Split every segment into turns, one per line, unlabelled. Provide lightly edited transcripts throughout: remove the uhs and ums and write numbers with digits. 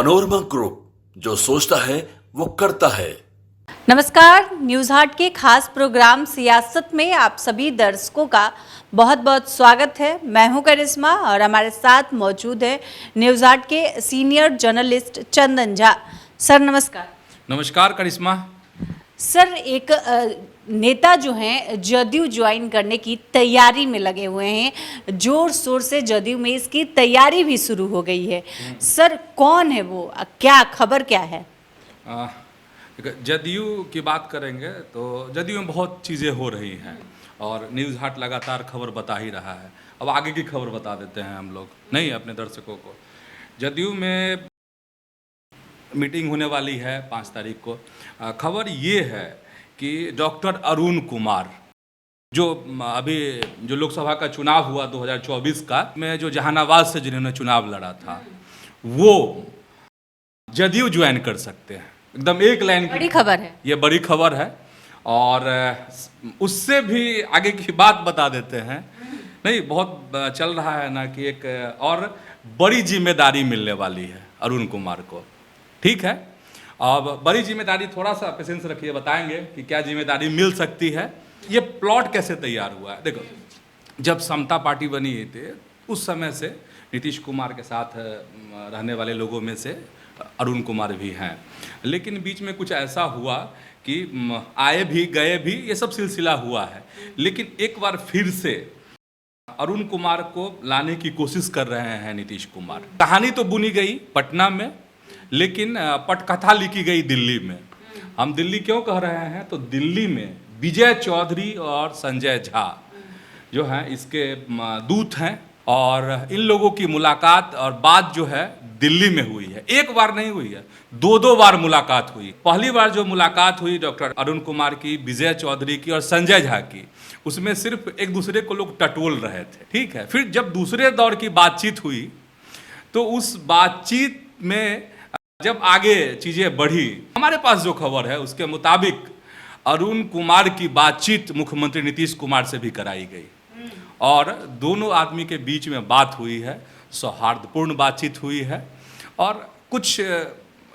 Manorama group, जो सोचता है वो करता है।
नमस्कार, न्यूज़ हाट के खास प्रोग्राम सियासत में आप सभी दर्शकों का बहुत बहुत स्वागत है। मैं हूं करिश्मा और हमारे साथ मौजूद है न्यूज़ हाट के senior journalist Chandan Jha. Sir नमस्कार।
नमस्कार करिश्मा।
सर, एक नेता जो हैं जदयू ज्वाइन करने की तैयारी में लगे हुए हैं, जोर शोर से जदयू में इसकी तैयारी भी शुरू हो गई है। सर कौन है वो, क्या खबर क्या है?
जदयू की बात करेंगे तो जदयू में बहुत चीज़ें हो रही हैं और न्यूज़ हाट लगातार खबर बता ही रहा है। अब आगे की खबर बता देते हैं हम लोग, नहीं अपने दर्शकों को। जदयू में मीटिंग होने वाली है 5 तारीख को। खबर ये है कि डॉक्टर अरुण कुमार, जो अभी जो लोकसभा का चुनाव हुआ 2024 का, में जो जहानाबाद से जिन्होंने चुनाव लड़ा था, वो जदयू ज्वाइन कर सकते हैं। एकदम एक लाइन
बड़ी खबर है,
ये बड़ी खबर है। और उससे भी आगे की बात बता देते हैं। नहीं, बहुत चल रहा है ना कि एक और बड़ी जिम्मेदारी मिलने वाली है अरुण कुमार को। ठीक है, अब बड़ी जिम्मेदारी, थोड़ा सा पेशेंस रखिए, बताएंगे कि क्या जिम्मेदारी मिल सकती है। ये प्लॉट कैसे तैयार हुआ है? देखो, जब समता पार्टी बनी थी उस समय से नीतीश कुमार के साथ रहने वाले लोगों में से अरुण कुमार भी हैं, लेकिन बीच में कुछ ऐसा हुआ कि आए भी गए भी, ये सब सिलसिला हुआ है। लेकिन एक बार फिर से अरुण कुमार को लाने की कोशिश कर रहे हैं नीतीश कुमार। कहानी तो बुनी गई पटना में, लेकिन पटकथा लिखी गई दिल्ली में। हम दिल्ली क्यों कह रहे हैं? तो दिल्ली में विजय चौधरी और संजय झा जो हैं इसके दूत हैं, और इन लोगों की मुलाकात और बात जो है दिल्ली में हुई है। एक बार नहीं हुई है, 2 बार मुलाकात हुई। पहली बार जो मुलाकात हुई डॉक्टर अरुण कुमार की, विजय चौधरी की और संजय झा की, उसमें सिर्फ एक दूसरे को लोग टटोल रहे थे। ठीक है, फिर जब दूसरे दौर की बातचीत हुई तो उस बातचीत में जब आगे चीज़ें बढ़ी, हमारे पास जो खबर है उसके मुताबिक अरुण कुमार की बातचीत मुख्यमंत्री नीतीश कुमार से भी कराई गई और दोनों आदमी के बीच में बात हुई है, सौहार्दपूर्ण बातचीत हुई है। और कुछ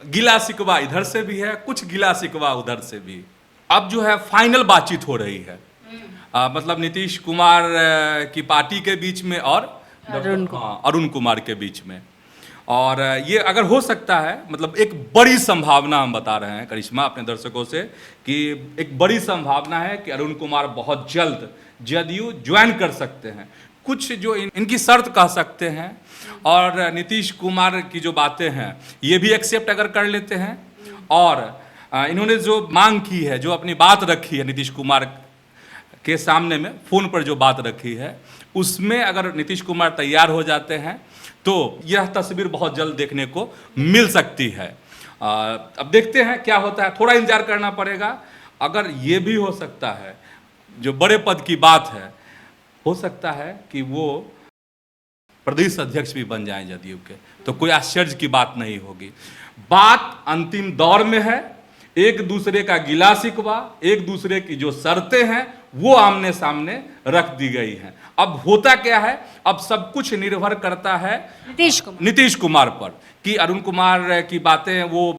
गिला शिकवा इधर से भी है, कुछ गिला शिकवा उधर से भी। अब जो है फाइनल बातचीत हो रही है, मतलब नीतीश कुमार की पार्टी के बीच में और अरुण कुमार के बीच में। और ये अगर हो सकता है, मतलब एक बड़ी संभावना हम बता रहे हैं करिश्मा अपने दर्शकों से, कि एक बड़ी संभावना है कि अरुण कुमार बहुत जल्द जदयू ज्वाइन कर सकते हैं। कुछ जो इनकी शर्त कह सकते हैं, और नीतीश कुमार की जो बातें हैं ये भी एक्सेप्ट अगर कर लेते हैं, और इन्होंने जो मांग की है, जो अपनी बात रखी है नीतीश कुमार के सामने में फ़ोन पर जो बात रखी है, उसमें अगर नीतीश कुमार तैयार हो जाते हैं तो यह तस्वीर बहुत जल्द देखने को मिल सकती है। अब देखते हैं क्या होता है, थोड़ा इंतजार करना पड़ेगा। अगर ये भी हो सकता है, जो बड़े पद की बात है, हो सकता है कि वो प्रदेश अध्यक्ष भी बन जाएं जदयू के, तो कोई आश्चर्य की बात नहीं होगी। बात अंतिम दौर में है, एक दूसरे का गिला शिकवा, एक दूसरे की जो शर्तें हैं वो आमने सामने रख दी गई हैं। अब होता क्या है, अब सब कुछ निर्भर करता है नीतीश कुमार पर कि अरुण कुमार की बातें वो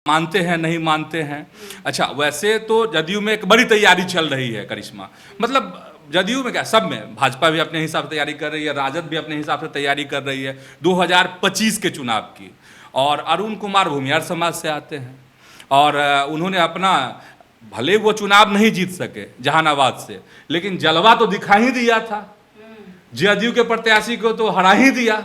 मानते हैं नहीं मानते हैं। अच्छा, वैसे तो जदयू में एक बड़ी तैयारी चल रही है करिश्मा, मतलब जदयू में क्या, सब में, भाजपा भी अपने हिसाब से तैयारी कर रही है, राजद भी अपने हिसाब से तैयारी कर रही है 2025 के चुनाव की। और अरुण कुमार भूमिहार समाज से आते हैं और उन्होंने अपना, भले वो चुनाव नहीं जीत सके जहानाबाद से, लेकिन जलवा तो दिखा ही दिया था, जदयू के प्रत्याशी को तो हरा ही दिया।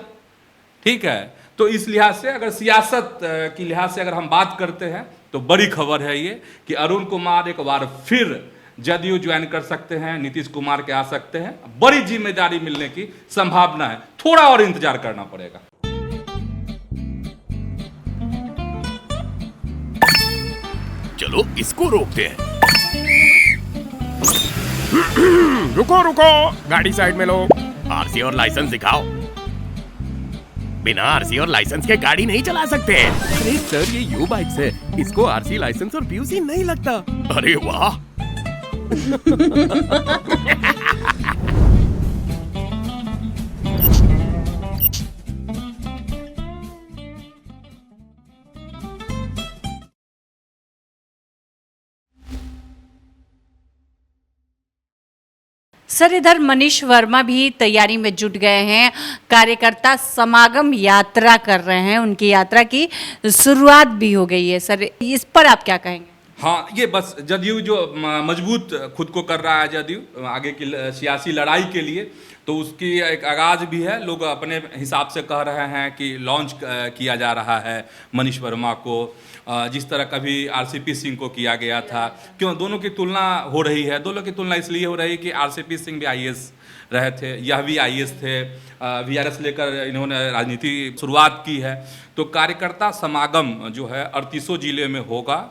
ठीक है, तो इस लिहाज से, अगर सियासत की लिहाज से अगर हम बात करते हैं तो बड़ी खबर है ये कि अरुण कुमार एक बार फिर जदयू ज्वाइन कर सकते हैं, नीतीश कुमार के आ सकते हैं। बड़ी जिम्मेदारी मिलने की संभावना है, थोड़ा और इंतजार करना पड़ेगा।
चलो इसको रोकते हैं।
रुको रुको, गाड़ी साइड में लो।
आरसी और लाइसेंस दिखाओ। बिना आरसी और लाइसेंस के गाड़ी नहीं चला सकते।
अरे सर, ये यू बाइक्स है, इसको आरसी, लाइसेंस और पीयूसी नहीं लगता।
अरे वाह।
सर इधर मनीष वर्मा भी तैयारी में जुट गए हैं, कार्यकर्ता समागम यात्रा कर रहे हैं, उनकी यात्रा की शुरुआत भी हो गई है। सर इस पर आप क्या कहेंगे?
हाँ, ये बस जदयू जो मजबूत खुद को कर रहा है, जदयू आगे की सियासी लड़ाई के लिए, तो उसकी एक आगाज भी है। लोग अपने हिसाब से कह रहे हैं कि लॉन्च किया जा रहा है मनीष वर्मा को, जिस तरह कभी आरसीपी सिंह को किया गया था। क्यों दोनों की तुलना हो रही है? दोनों की तुलना इसलिए हो रही है कि आरसीपी सिंह भी आईएएस रहे थे, यह भी आईएएस थे, वीआरएस लेकर इन्होंने राजनीति शुरुआत की है। तो कार्यकर्ता समागम जो है 38 जिले में होगा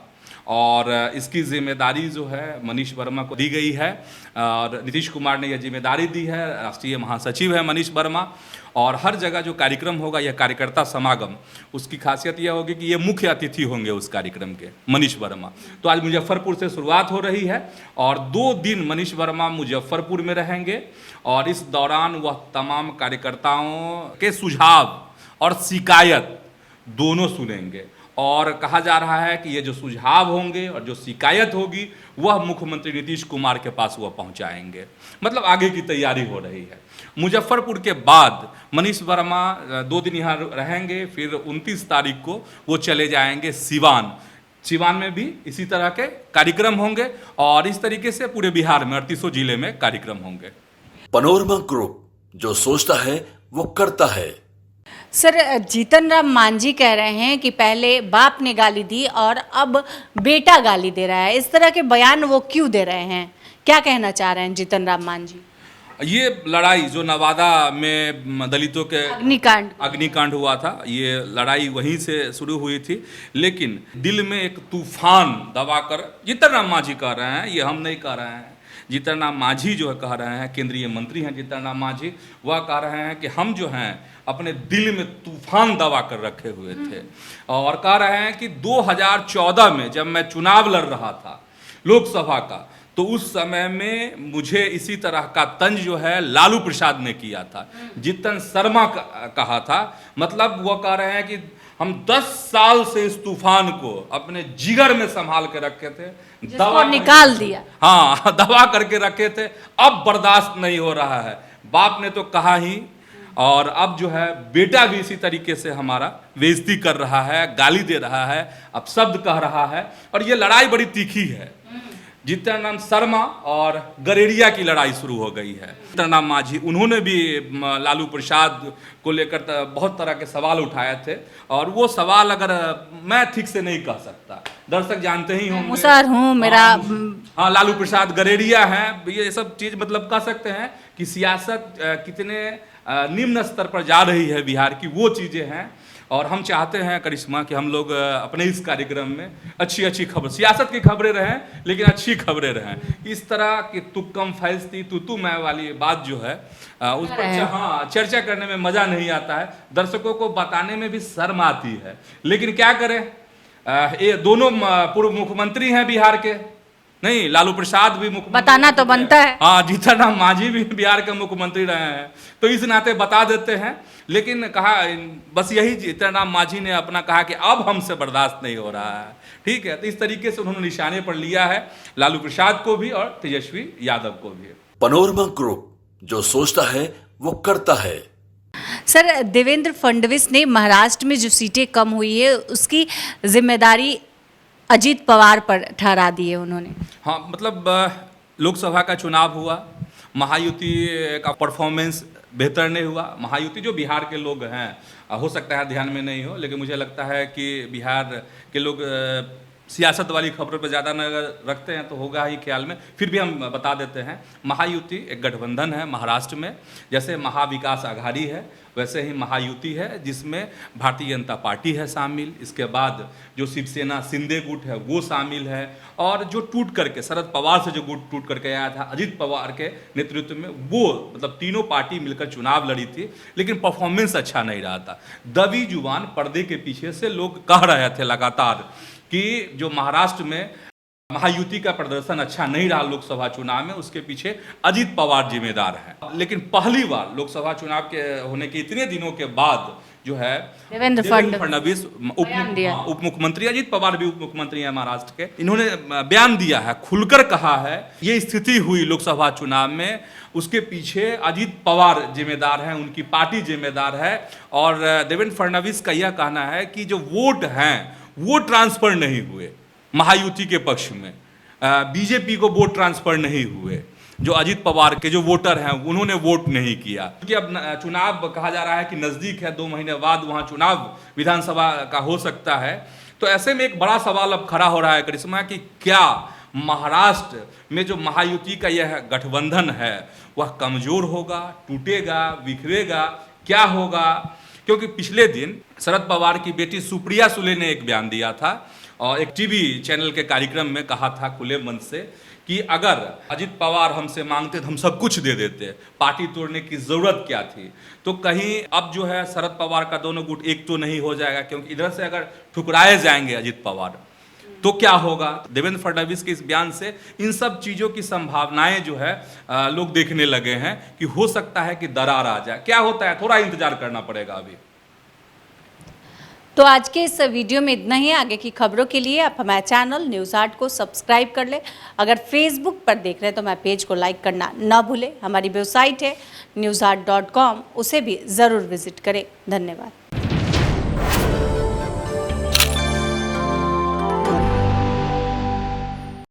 और इसकी जिम्मेदारी जो है मनीष वर्मा को दी गई है और नीतीश कुमार ने यह जिम्मेदारी दी है। राष्ट्रीय महासचिव है मनीष वर्मा और हर जगह जो कार्यक्रम होगा यह कार्यकर्ता समागम, उसकी खासियत यह होगी कि ये मुख्य अतिथि होंगे उस कार्यक्रम के, मनीष वर्मा। तो आज मुजफ्फरपुर से शुरुआत हो रही है और 2 दिन मनीष वर्मा मुजफ्फरपुर में रहेंगे और इस दौरान वह तमाम कार्यकर्ताओं के सुझाव और शिकायत दोनों सुनेंगे और कहा जा रहा है कि ये जो सुझाव होंगे और जो शिकायत होगी वह मुख्यमंत्री नीतीश कुमार के पास वह पहुंचाएंगे। मतलब आगे की तैयारी हो रही है। मुजफ्फरपुर के बाद मनीष वर्मा 2 दिन यहाँ रहेंगे, फिर 29 तारीख को वो चले जाएंगे सिवान। सिवान में भी इसी तरह के कार्यक्रम होंगे और इस तरीके से पूरे बिहार में 38 जिले में कार्यक्रम होंगे।
पनोरमा ग्रुप, जो सोचता है वो करता है।
सर जीतन राम मांझी कह रहे हैं कि पहले बाप ने गाली दी और अब बेटा गाली दे रहा है। इस तरह के बयान वो क्यों दे रहे हैं? क्या कहना चाह रहे हैं जीतन राम मांझी?
ये लड़ाई जो नवादा में दलितों के अग्निकांड हुआ था, ये लड़ाई वहीं से शुरू हुई थी, लेकिन दिल में एक तूफान दबाकर जीतन राम मांझी कह रहे हैं, ये हम नहीं कह रहे हैं। जीतन राम मांझी जो है कह रहे हैं, केंद्रीय मंत्री हैं जीतन राम मांझी, वह कह रहे हैं कि हम जो हैं अपने दिल में तूफान दबा कर रखे हुए थे और कह रहे हैं कि 2014 में जब मैं चुनाव लड़ रहा था लोकसभा का, तो उस समय में मुझे इसी तरह का तंज जो है लालू प्रसाद ने किया था, जीतन शर्मा कहा था। मतलब वो कह रहे हैं कि हम 10 साल से इस तूफान को अपने जिगर में संभाल के रखे थे,
दबा निकाल दिया।
हाँ, दबा करके रखे थे, अब बर्दाश्त नहीं हो रहा है। बाप ने तो कहा ही और अब जो है बेटा भी इसी तरीके से हमारा बेइज्जती कर रहा है, गाली दे रहा है, अब शब्द कह रहा है और ये लड़ाई बड़ी तीखी है। जीतन राम शर्मा और गरेरिया की लड़ाई शुरू हो गई है। जीतन राम मांझी उन्होंने भी लालू प्रसाद को लेकर बहुत तरह के सवाल उठाए थे और वो सवाल अगर मैं ठीक से नहीं कह सकता, दर्शक जानते ही होंगे,
मुसहर हूँ मेरा।
हाँ, लालू प्रसाद गरेरिया हैं, ये सब चीज मतलब कह सकते हैं कि सियासत कितने निम्न स्तर पर जा रही है बिहार की, वो चीजें हैं। और हम चाहते हैं करिश्मा कि हम लोग अपने इस कार्यक्रम में अच्छी अच्छी खबर, सियासत की खबरें रहें लेकिन अच्छी खबरें रहें। इस तरह की तुक्कम फैसती तू मैं वाली बात जो है उस पर हाँ चर्चा करने में मजा नहीं आता है, दर्शकों को बताने में भी शर्म आती है। लेकिन क्या करें, ये दोनों पूर्व मुख्यमंत्री हैं बिहार के, नहीं लालू प्रसाद भी मुख्यमंत्री,
बताना तो बनता है।
हाँ, जीतन राम मांझी भी बिहार के मुख्यमंत्री रहे हैं, तो इस नाते बता देते हैं। लेकिन कहा बस यही जीतन राम मांझी ने अपना कहा कि अब हमसे बर्दाश्त नहीं हो रहा है, ठीक है। तो इस तरीके से उन्होंने निशाने पर लिया है लालू प्रसाद को भी और तेजस्वी यादव को भी।
पनोरमा ग्रुप, जो सोचता है वो करता है।
सर देवेंद्र फडणवीस ने महाराष्ट्र में जो सीटें कम हुई है उसकी जिम्मेदारी अजीत पवार पर ठहरा दी है उन्होंने।
हाँ, मतलब लोकसभा का चुनाव हुआ, महायुति का परफॉर्मेंस बेहतर नहीं हुआ। महायुति जो बिहार के लोग हैं, हो सकता है ध्यान में नहीं हो, लेकिन मुझे लगता है कि बिहार के लोग सियासत वाली खबरों पर ज़्यादा नजर रखते हैं, तो होगा ही ख्याल में। फिर भी हम बता देते हैं, महायुति एक गठबंधन है महाराष्ट्र में, जैसे महाविकास आघाड़ी है वैसे ही महायुति है, जिसमें भारतीय जनता पार्टी है शामिल, इसके बाद जो शिवसेना शिंदे गुट है वो शामिल है, और जो टूट करके शरद पवार से जो गुट टूट करके आया था अजीत पवार के नेतृत्व में, वो मतलब तीनों पार्टी मिलकर चुनाव लड़ी थी, लेकिन परफॉर्मेंस अच्छा नहीं रहा था। दबी जुबान पर्दे के पीछे से लोग कह रहे थे लगातार कि जो महाराष्ट्र में महायुति का प्रदर्शन अच्छा नहीं रहा लोकसभा चुनाव में, उसके पीछे अजीत पवार जिम्मेदार हैं। लेकिन पहली बार लोकसभा चुनाव के होने के इतने दिनों के बाद जो है
देवेंद्र
फडणवीस उप मुख्यमंत्री, अजीत पवार भी उप मुख्यमंत्री हैं महाराष्ट्र के, इन्होंने बयान दिया है, खुलकर कहा है ये स्थिति हुई लोकसभा चुनाव में, उसके पीछे अजीत पवार जिम्मेदार हैं, उनकी पार्टी जिम्मेदार है। और देवेंद्र फडणवीस का यह कहना है कि जो वोट हैं वो ट्रांसफर नहीं हुए महायुति के पक्ष में, बीजेपी को वोट ट्रांसफर नहीं हुए, जो अजीत पवार के जो वोटर हैं उन्होंने वोट नहीं किया, क्योंकि अब चुनाव कहा जा रहा है कि नज़दीक है, 2 महीने बाद वहाँ चुनाव विधानसभा का हो सकता है। तो ऐसे में एक बड़ा सवाल अब खड़ा हो रहा है करिश्मा कि क्या महाराष्ट्र में जो महायुति का यह गठबंधन है वह कमजोर होगा, टूटेगा, बिखरेगा, क्या होगा? क्योंकि पिछले दिन शरद पवार की बेटी सुप्रिया सुले ने एक बयान दिया था और एक टीवी चैनल के कार्यक्रम में कहा था खुले मन से कि अगर अजीत पवार हमसे मांगते तो हम सब कुछ दे देते, पार्टी तोड़ने की जरूरत क्या थी। तो कहीं अब जो है शरद पवार का दोनों गुट एक तो नहीं हो जाएगा, क्योंकि इधर से अगर ठुकराए जाएंगे अजीत पवार तो क्या होगा। देवेंद्र फडणवीस के इस बयान से इन सब चीज़ों की संभावनाएं जो है लोग देखने लगे हैं कि हो सकता है कि दरार आ जाए। क्या होता है थोड़ा इंतजार करना पड़ेगा अभी।
तो आज के इस वीडियो में इतना ही। आगे की खबरों के लिए आप हमारे चैनल न्यूज़ 8 को सब्सक्राइब कर ले। अगर फेसबुक पर देख रहे हैं तो हमारे पेज को लाइक करना ना भूलें। हमारी वेबसाइट है news8.com, उसे भी ज़रूर विजिट करें। धन्यवाद।